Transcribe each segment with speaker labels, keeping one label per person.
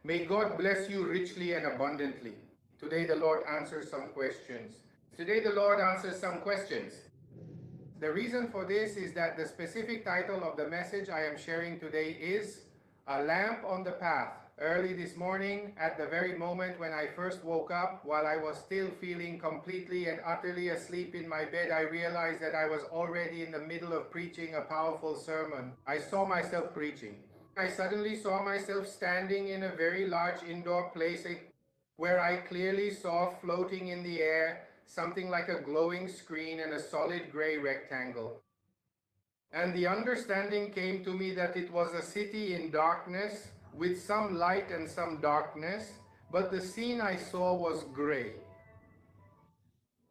Speaker 1: May God bless you richly and abundantly. Today the Lord answers some questions. Today the Lord answers some questions. The reason for this is that the specific title of the message I am sharing today is A Lamp on the Path. Early this morning, at the very moment when I first woke up, while I was still feeling completely and utterly asleep in my bed, I realized that I was already in the middle of preaching a powerful sermon. I saw myself preaching. I suddenly saw myself standing in a very large indoor place where I clearly saw floating in the air something like a glowing screen and a solid gray rectangle. And the understanding came to me that it was a city in darkness with some light and some darkness, but the scene I saw was gray.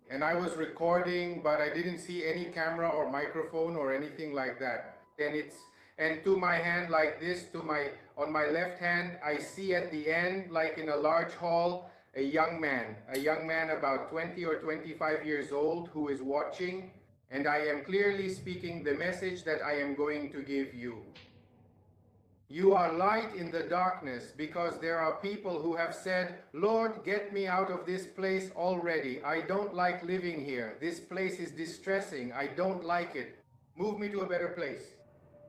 Speaker 1: And I was recording, but I didn't see any camera or microphone or anything like that. And to my hand like this, on my left hand, I see at the end, like in a large hall, a young man about 20 or 25 years old who is watching, and I am clearly speaking the message that I am going to give you. You are light in the darkness because there are people who have said, Lord, get me out of this place already. I don't like living here. This place is distressing. I don't like it. Move me to a better place.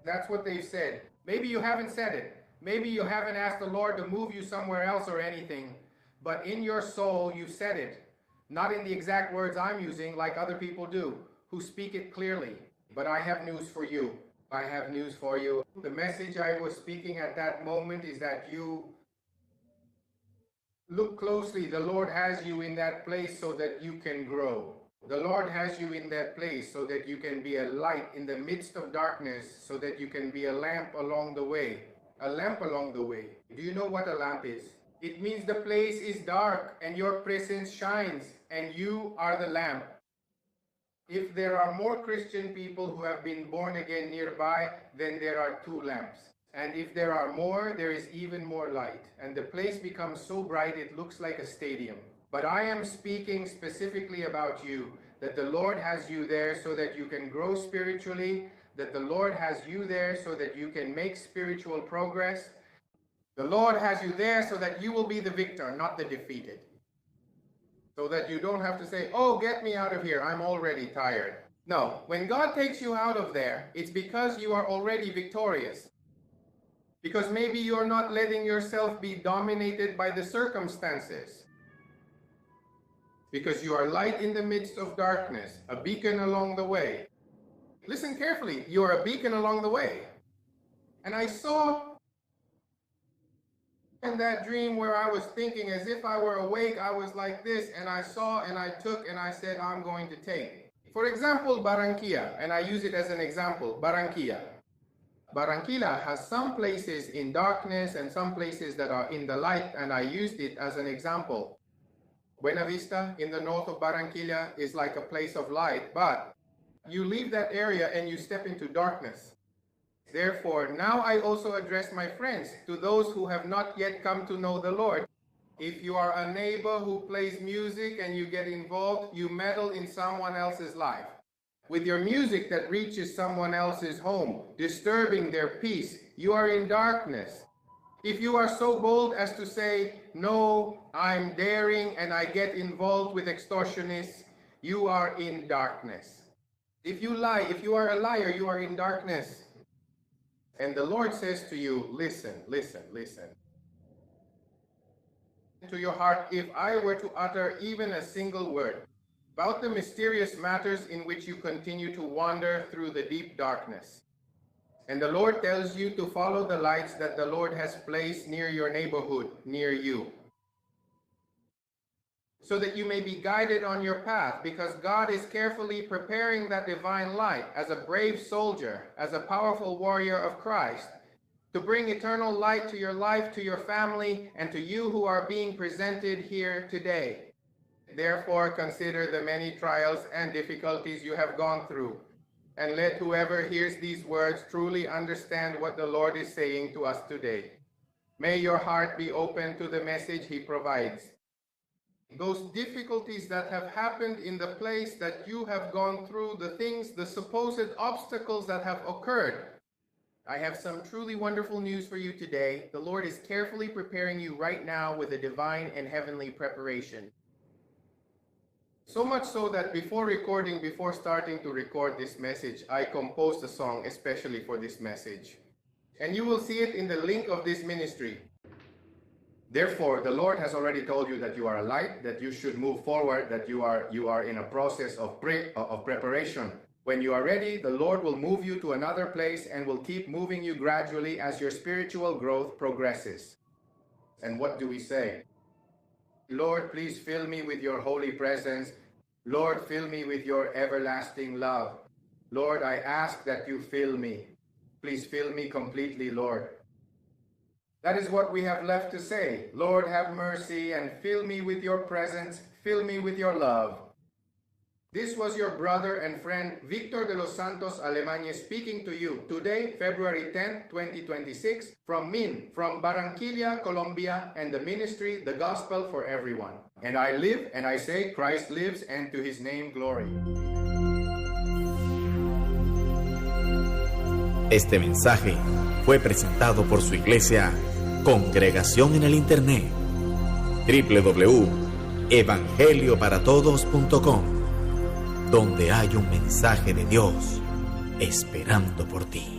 Speaker 1: That's what they've said. Maybe you haven't said it. Maybe you haven't asked the Lord to move you somewhere else or anything. But in your soul, you said it. Not in the exact words I'm using like other people do, who speak it clearly. But I have news for you. I have news for you. The message I was speaking at that moment is that you look closely. The Lord has you in that place so that you can grow. The Lord has you in that place so that you can be a light in the midst of darkness, so that you can be a lamp along the way. A lamp along the way. Do you know what a lamp is? It means the place is dark and your presence shines and you are the lamp. If there are more Christian people who have been born again nearby, then there are two lamps. And if there are more, there is even more light. And the place becomes so bright it looks like a stadium. But I am speaking specifically about you, that the Lord has you there so that you can grow spiritually, that the Lord has you there so that you can make spiritual progress. The Lord has you there so that you will be the victor, not the defeated. So that you don't have to say, oh, get me out of here, I'm already tired. No, when God takes you out of there, it's because you are already victorious. Because maybe you're not letting yourself be dominated by the circumstances. Because you are light in the midst of darkness, a beacon along the way. Listen carefully, you are a beacon along the way. And I saw in that dream where I was thinking as if I were awake, I was like this, and I saw and I took and I said, I'm going to take. For example, Barranquilla, and I use it as an example, Barranquilla. Barranquilla has some places in darkness and some places that are in the light, and I used it as an example. Buena Vista in the north of Barranquilla is like a place of light, but you leave that area and you step into darkness. Therefore, now I also address my friends, to those who have not yet come to know the Lord. If you are a neighbor who plays music and you get involved, you meddle in someone else's life. With your music that reaches someone else's home, disturbing their peace, you are in darkness. If you are so bold as to say, no, I'm daring and I get involved with extortionists, you are in darkness. If you lie, if you are a liar, you are in darkness. And the Lord says to you, listen, listen, listen. To your heart, if I were to utter even a single word about the mysterious matters in which you continue to wander through the deep darkness, and the Lord tells you to follow the lights that the Lord has placed near your neighborhood, near you, so that you may be guided on your path, because God is carefully preparing that divine light as a brave soldier, as a powerful warrior of Christ, to bring eternal light to your life, to your family, and to you who are being presented here today. Therefore, consider the many trials and difficulties you have gone through, and let whoever hears these words truly understand what the Lord is saying to us today. May your heart be open to the message He provides. Those difficulties that have happened in the place that you have gone through, the things, the supposed obstacles that have occurred, I have some truly wonderful news for you today. The Lord is carefully preparing you right now with a divine and heavenly preparation. So much so that before starting to record this message, I composed a song especially for this message. And you will see it in the link of this ministry. Therefore, the Lord has already told you that you are a light, that you should move forward, that you are in a process of preparation. When you are ready, the Lord will move you to another place and will keep moving you gradually as your spiritual growth progresses. And what do we say? Lord, please fill me with your holy presence. Lord, fill me with your everlasting love. Lord, I ask that you fill me. Please fill me completely, Lord. That is what we have left to say. Lord, have mercy and fill me with your presence. Fill me with your love. This was your brother and friend, Victor de los Santos Alemania, speaking to you today, February 10, 2026, from Barranquilla, Colombia, and the ministry, The Gospel for Everyone. And I live, and I say, Christ lives, and to his name glory.
Speaker 2: Este mensaje fue presentado por su iglesia, Congregación en el Internet, www.evangelioparatodos.com, donde hay un mensaje de Dios esperando por ti.